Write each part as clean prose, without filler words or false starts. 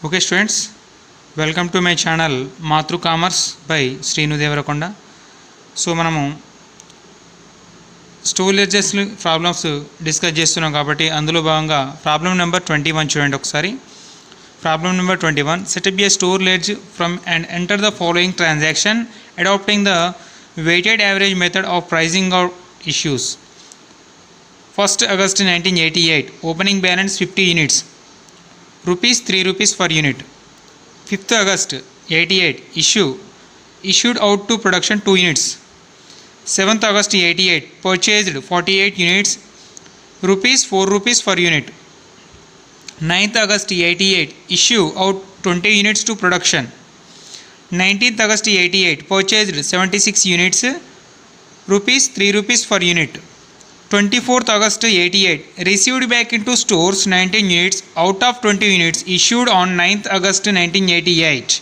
Okay students, welcome to my channel Matru Commerce by Srinu Devarakonda. So మనము store ledgers problems discuss చేస్తున్నాం కాబట్టి అందులో భాగంగా problem number 21 చూడండి ఒకసారి. Problem number 21, set up a store ledger from and enter the following transaction adopting the weighted average method of pricing or issues. 1st August 1988, opening balance 50 units, rupees 3 rupees per unit. 5th August 88, issued out to production 2 units. 7th August 88, purchased 48 units, rupees 4 rupees per unit. 9th August 88, issue out 20 units to production. 19th August 88, purchased 76 units, rupees 3 rupees per unit. 24th August 88, received back into stores 19 units out of 20 units issued on 9th August 1988.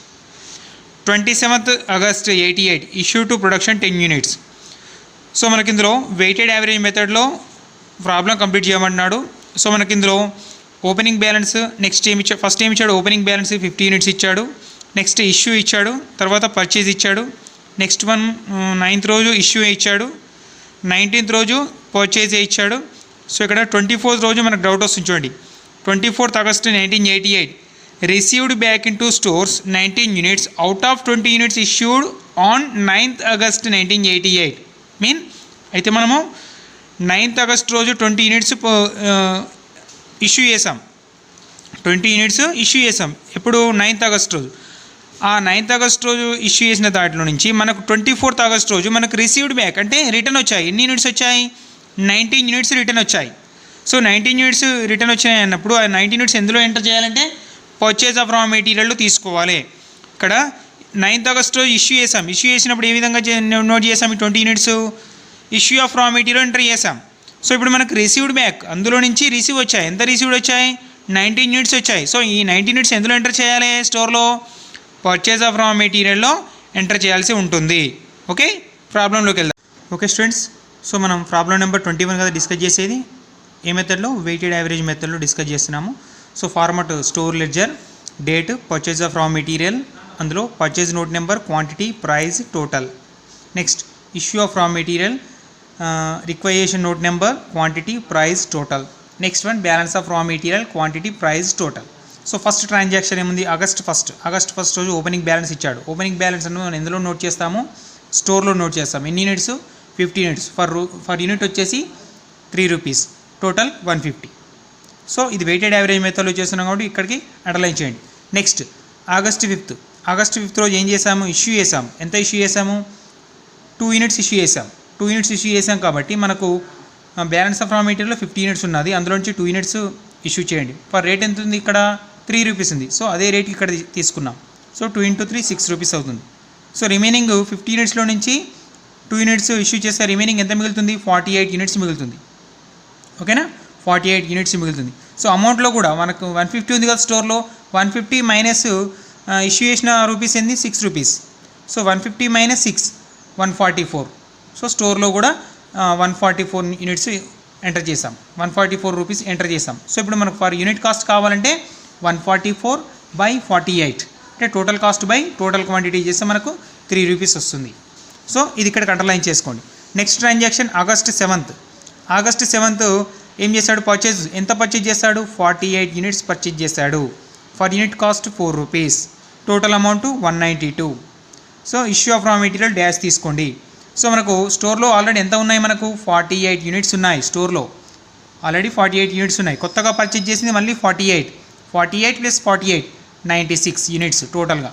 27th August 88, issued to production 10 units. So మనకి ఇందులో weighted average మెథడ్లో problem complete చేయమన్నాడు. So మనకి ఇందులో opening balance next first ఏమి ఇచ్చాడు, opening balance 50 units ఇచ్చాడు, next issue ఇచ్చాడు, తర్వాత పర్చేజ్ ఇచ్చాడు, నెక్స్ట్ 9th రోజు ఇష్యూ ఇచ్చాడు, 19th రోజు పర్చేజ్ ఇచ్చాడు. సో ఇక్కడ 24th రోజు మనకు డౌట్ వస్తుంది చూడండి. 24th August 1988, received back in to stores 19 units out of 20 units issued on 9th August 1988. అయితే మనము 9th August రోజు 20 యూనిట్స్ ఇష్యూ చేసాం, 20 యూనిట్స్ ఇష్యూ చేసాం. ఎప్పుడు 9th August రోజు. ఆ 9th August రోజు ఇష్యూ చేసిన దాంట్లో నుంచి మనకు 24th August రోజు మనకు రిసీవ్డ్ బ్యాక్ అంటే రిటర్న్ వచ్చాయి. ఎన్ని యూనిట్స్ వచ్చాయి? 19 యూనిట్స్ రిటర్న్ వచ్చాయి. సో 19 యూనిట్స్ రిటర్న్ వచ్చాయి అన్నప్పుడు ఆ 19 యూనిట్స్ ఎందులో ఎంటర్ చేయాలంటే పర్చేజ్ ఆఫ్ రా మెటీరియల్లో తీసుకోవాలి. ఇక్కడ 9th August రోజు ఇష్యూ చేసాం. ఇష్యూ చేసినప్పుడు ఏ విధంగా నోట్ చేసాం? ఈ 20 units issue of raw material enter చేసాం. సో ఇప్పుడు మనకు రిసీవ్డ్ బ్యాక్ అందులో నుంచి రిసీవ్ వచ్చాయి. ఎంత రిసీవ్డ్ వచ్చాయి? 19 యూనిట్స్ వచ్చాయి. సో ఈ 19 యూనిట్స్ ఎందులో ఎంటర్ చేయాలి? స్టోర్లో పర్చేజ్ ఆఫ్ రా మెటీరియల్లో ఎంటర్ చేయాల్సి ఉంటుంది. ఓకే, ప్రాబ్లంలోకి వెళ్దాం. ఓకే స్టూడెంట్స్, సో మనం ప్రాబ్లం నెంబర్ 21 కదా డిస్కస్ చేసేది. ఏ మెథడ్లో? వెయిటెడ్ యావరేజ్ మెథడ్లో డిస్కస్ చేస్తున్నాము. So format store ledger, date, purchase of raw material, అందులో purchase note number, quantity, price, total. Next issue of raw material, requisition note number, quantity, price, total. Next one balance of raw material, quantity, price, total. So first transaction ఏముంది? August first రోజు opening balance ఇచ్చాడు. Opening balance అನ್ನು మనం ఎందులో note చేస్తాము? స్టోర్లో note చేస్తాము. ఎన్ని units? 50 units. For unit వచ్చేసి 3 రూపీస్, టోటల్ 150. సో ఇది వెయిటెడ్ యావరేజ్ మెథడ్లో చేస్తున్నాం కాబట్టి ఇక్కడికి అండర్లైన్ చేయండి. నెక్స్ట్ ఆగస్ట్ 5th రోజు ఏం చేసాము? ఇష్యూ చేసాము. ఎంత ఇష్యూ చేసాము? 2 యూనిట్స్ ఇష్యూ చేసాం. 2 యూనిట్స్ ఇష్యూ చేసాం కాబట్టి మనకు బ్యాలెన్స్ ఆఫ్ రా మెటీరియల్లో 50 యూనిట్స్ ఉన్నది, అందులో నుంచి 2 యూనిట్స్ ఇష్యూ చేయండి. ఫర్ రేట్ ఎంత ఉంది? ఇక్కడ 3 రూపీస్ ఉంది. సో అదే రేట్ ఇక్కడ తీసుకున్నాం. సో 2 × 3 6 రూపీస్ అవుతుంది. సో రిమైనింగ్ 50 యూనిట్స్లో నుంచి 2 యూనిట్స్ ఇష్యూ చేస్తే రిమైనింగ్ ఎంత మిగులుతుంది? 48 యూనిట్స్ మిగులుతుంది. ఓకేనా? 48 యూనిట్స్ మిగులుతుంది. సో అమౌంట్లో కూడా మనకు 150 ఉంది కదా స్టోర్లో, 150 మైనస్ ఇష్యూ చేసిన రూపీస్ ఏంది? 6 రూపీస్. So 150 minus 6 144. సో స్టోర్లో కూడా 144 యూనిట్స్ ఎంటర్ చేసాం, 144 రూపీస్ ఎంటర్ చేసాం. సో ఇప్పుడు మనకు ఫర్ యూనిట్ కాస్ట్ కావాలంటే 144/48 అంటే total cost by total quantity చేస్తే మనకు 3 రూపీస్ వస్తుంది. సో ఇది ఇక్కడ అండర్లైన్ చేసుకోండి. నెక్స్ట్ ట్రాన్సాక్షన్ ఆగస్ట్ 7th ఏం చేశాడు? పర్చేజ్ ఎంత పర్చేజ్ చేస్తాడు? 48 యూనిట్స్ పర్చేజ్ చేశాడు. For unit cost 4 rupees, total amount 192. So issue of raw material dash తీసుకోండి. సో మనకు స్టోర్లో ఆల్రెడీ ఎంత ఉన్నాయి? మనకు 48 యూనిట్స్ ఉన్నాయి. స్టోర్లో ఆల్రెడీ 48 యూనిట్స్ ఉన్నాయి. కొత్తగా పర్చేజ్ చేసింది మళ్ళీ 48 + 48 96 యూనిట్స్ టోటల్గా.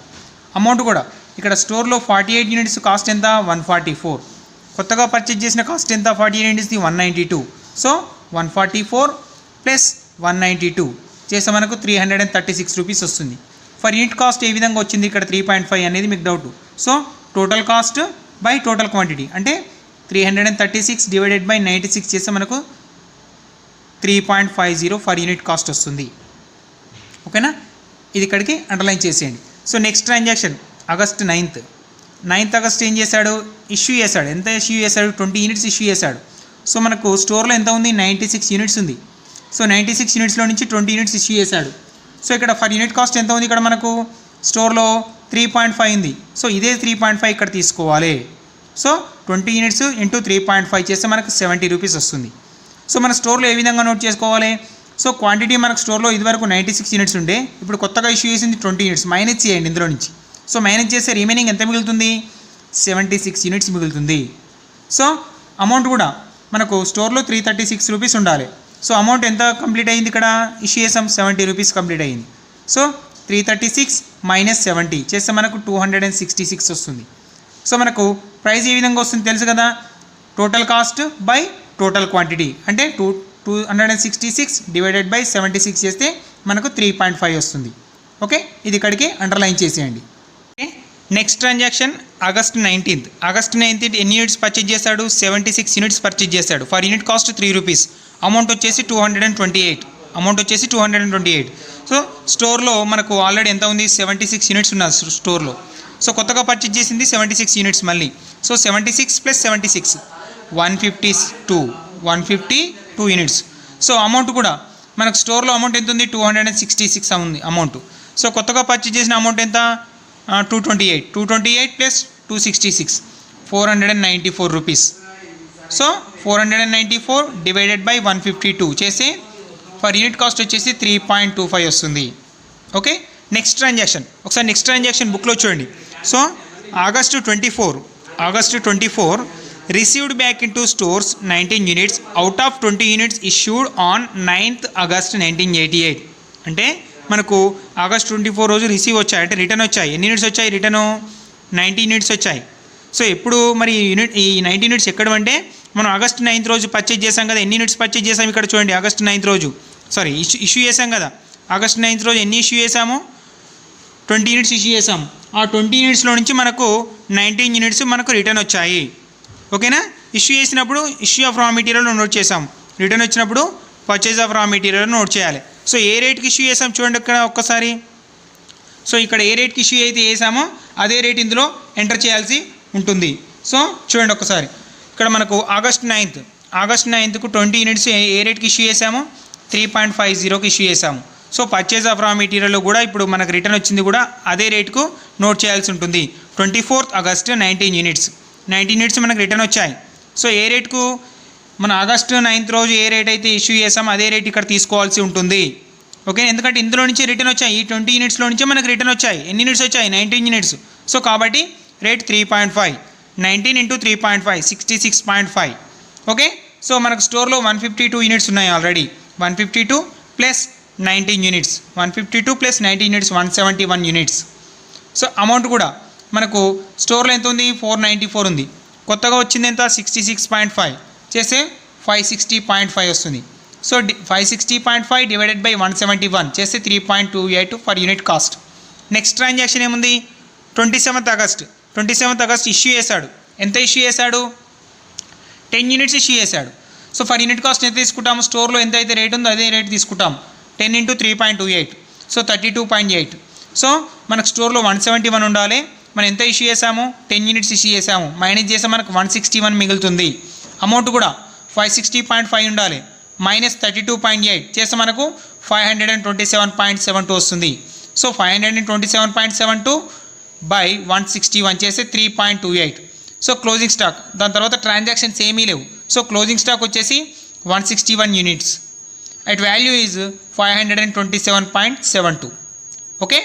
అమౌంట్ కూడా ఇక్కడ స్టోర్లో 48 యూనిట్స్ కాస్ట్ ఎంత? 144. కొత్తగా పర్చేజ్ చేసిన కాస్ట్ ఎంత? 48 యూనిట్స్ది 192. సో 144 + 192 చేస్తే మనకు 336 రూపీస్ వస్తుంది. ఫర్ యూనిట్ కాస్ట్ ఏ విధంగా వచ్చింది? ఇక్కడ 3.5 అనేది మీకు doubt. So total cost by total quantity అంటే 336 డివైడెడ్ బై 96 చేస్తే మనకు 3.50 ఫర్ యూనిట్ కాస్ట్ వస్తుంది. ఓకేనా? ఇది ఇక్కడికి అండర్లైన్ చేసేయండి. So next transaction August 9th August ఏం చేశాడు? ఇష్యూ చేశాడు. ఎంత ఇష్యూ చేశాడు? 20 యూనిట్స్ ఇష్యూ చేశాడు. సో మనకు స్టోర్లో ఎంత ఉంది? 96 యూనిట్స్ ఉంది. సో 96 యూనిట్స్లో నుంచి 20 యూనిట్స్ ఇష్యూ చేశాడు. సో ఇక్కడ ఫర్ యూనిట్ కాస్ట్ ఎంత ఉంది ఇక్కడ మనకు స్టోర్లో 3.5 ఉంది. సో ఇదే 3.5 ఇక్కడ తీసుకోవాలి. సో 20 యూనిట్స్ ఇంటూ 3.5 చేస్తే మనకు 70 రూపీస్ వస్తుంది. సో మన స్టోర్లో ఏ విధంగా నోట్ చేసుకోవాలి? సో క్వాంటిటీ మనకు స్టోర్లో ఇదివరకు 96 యూనిట్స్ ఉండే, ఇప్పుడు కొత్తగా ఇష్యూ చేసింది 20 యూనిట్స్. మైనస్ చేయండి ఇందులో నుంచి. సో మైనస్ చేస్తే రిమైనింగ్ ఎంత మిగులుతుంది? 76 యూనిట్స్ మిగులుతుంది. సో అమౌంట్ కూడా మనకు స్టోర్లో 336 రూపీస్ ఉండాలి. సో అమౌంట్ ఎంత కంప్లీట్ అయ్యింది ఇక్కడ? ఇష్యూ చేసాం 70 రూపీస్ కంప్లీట్ అయ్యింది. సో 336 మైనస్ 70 చేస్తే మనకు 266 వస్తుంది. సో మనకు ప్రైస్ ఏ విధంగా వస్తుంది తెలుసు కదా, total cost by total quantity అంటే 266 డివైడెడ్ బై 76 చేస్తే మనకు 3.5 వస్తుంది. ఓకే, ఇది ఇక్కడికి అండర్లైన్ చేసేయండి. Okay, next transaction August 19th. August 19th ఎన్ని యూనిట్స్ పర్చేజ్ చేశాడు? 76 యూనిట్స్ పర్చేజ్ చేశాడు. For unit cost 3 rupees. Amount వచ్చేసి 228. సో స్టోర్లో మనకు ఆల్రెడీ ఎంత ఉంది? 76 యూనిట్స్ ఉన్నారు స్టోర్లో. సో కొత్తగా పర్చేజ్ చేసింది 76 యూనిట్స్ మళ్ళీ. So 76 plus 76 152 units. So amount కూడా మనకు స్టోర్లో అమౌంట్ ఎంత ఉంది? 266 ఉంది అమౌంట్. సో కొత్తగా పర్చేజ్ చేసిన అమౌంట్ ఎంత? 228 plus 266 494 rupees. So 494 divided by 152 చేసి ఫర్ యూనిట్ కాస్ట్ వచ్చేసి 3.25 వస్తుంది. ఓకే, నెక్స్ట్ ట్రాన్సాక్షన్ ఒకసారి నెక్స్ట్ ట్రాన్సాక్షన్ బుక్లో చూడండి. So August 24 received back into stores 19 units out of 20 units issued on 9th August 1988. అంటే మనకు ఆగస్ట్ 24 రోజు రిసీవ్ వచ్చాయి, అంటే రిటర్న్ వచ్చాయి. ఎన్ని యూనిట్స్ వచ్చాయి? రిటర్న్ 90 యూనిట్స్ వచ్చాయి. సో ఎప్పుడు మరి ఈ 90 యూనిట్స్ ఎక్కడ అంటే మనం ఆగస్ట్ 9th రోజు పర్చేజ్ చేసాం కదా. ఎన్ని యూనిట్స్ పర్చేజ్ చేసాం ఇక్కడ చూడండి. ఆగస్ట్ 9th రోజు ఇష్యూ చేసాం కదా. ఆగస్ట్ 9th రోజు ఎన్ని ఇష్యూ చేసాము? 20 యూనిట్స్ ఇష్యూ చేసాము. ఆ 20 యూనిట్స్లో నుంచి మనకు 19 యూనిట్స్ మనకు రిటర్న్ వచ్చాయి. ఓకేనా, ఇష్యూ చేసినప్పుడు issue of raw material note చేసాం, రిటర్న్ వచ్చినప్పుడు purchase of raw material note చేయాలి. సో ఏ రేట్కి ఇష్యూ చేసాం చూడండి ఇక్కడ ఒక్కసారి. సో ఇక్కడ ఏ రేట్కి ఇష్యూ అయితే చేసామో అదే రేట్ ఇందులో ఎంటర్ చేయాల్సి ఉంటుంది. సో చూడండి ఒక్కసారి ఇక్కడ మనకు ఆగస్ట్ 9th 20 యూనిట్స్ ఏ రేట్కి ఇష్యూ చేసాము? 3.50కి ఇష్యూ చేసాము. సో పర్చేజ్ ఆఫ్ రా మెటీరియల్లో కూడా ఇప్పుడు మనకు రిటర్న్ వచ్చింది కూడా అదే రేట్కు నోట్ చేయాల్సి ఉంటుంది. 24th August 19 యూనిట్స్ మనకు రిటర్న్ వచ్చాయి. సో ఏ రేట్కు మన ఆగస్ట్ 9th రోజు ఏ రేట్ అయితే ఇష్యూ చేసామో అదే రేట్ ఇక్కడ తీసుకోవాల్సి ఉంటుంది. ఓకే, ఎందుకంటే ఇందులో నుంచి రిటర్న్ వచ్చాయి. ఈ 20 యూనిట్స్లో నుంచే మనకు రిటర్న్ వచ్చాయి. ఎన్ని యూనిట్స్ వచ్చాయి? 19 యూనిట్స్. సో కాబట్టి రేట్ 3.5. 19 ఇంటూ 3.5 66.5. ఓకే, సో మనకు స్టోర్లో 152 యూనిట్స్ ఉన్నాయి already. 152 plus 19 units 152 plus 19 units 171 units. So amount కూడా మనకు స్టోర్లో ఎంత ఉంది? 494 ఉంది. కొత్తగా వచ్చింది ఎంత? 66.5 చేస్తే 560.5 వస్తుంది. సో 560.5 డివైడెడ్ బై 171 చేస్తే 3.28 for unit cost. Next transaction ఏముంది? 27th August ఇష్యూ చేశాడు. ఎంత ఇష్యూ చేశాడు? 10 యూనిట్స్ ఇష్యూ చేశాడు. సో ఫర్ యూనిట్ కాస్ట్ ఎంత తీసుకుంటాము? స్టోర్లో ఎంత అయితే రేట్ ఉందో అదే రేట్ తీసుకుంటాం. 10 ఇంటూ 3.28 సో 32.8. సో మనకు స్టోర్లో 171 ఉండాలి. మనం ఎంత ఇష్యూ చేసాము? 10 యూనిట్స్ ఇష్యూ చేసాము. మైనస్ చేస్తే మనకు 161 మిగులుతుంది. అమౌంట్ కూడా 560.5 ఉండాలి. మైనస్ 32.8 చేస్తే మనకు 527.72 వస్తుంది. సో 527.72 బై 161 చేస్తే 3.28. సో క్లోజింగ్ స్టాక్ దాని తర్వాత ట్రాన్సాక్షన్స్ ఏమీ లేవు. సో క్లోజింగ్ స్టాక్ వచ్చేసి 161 units. At value is 527.72. Okay.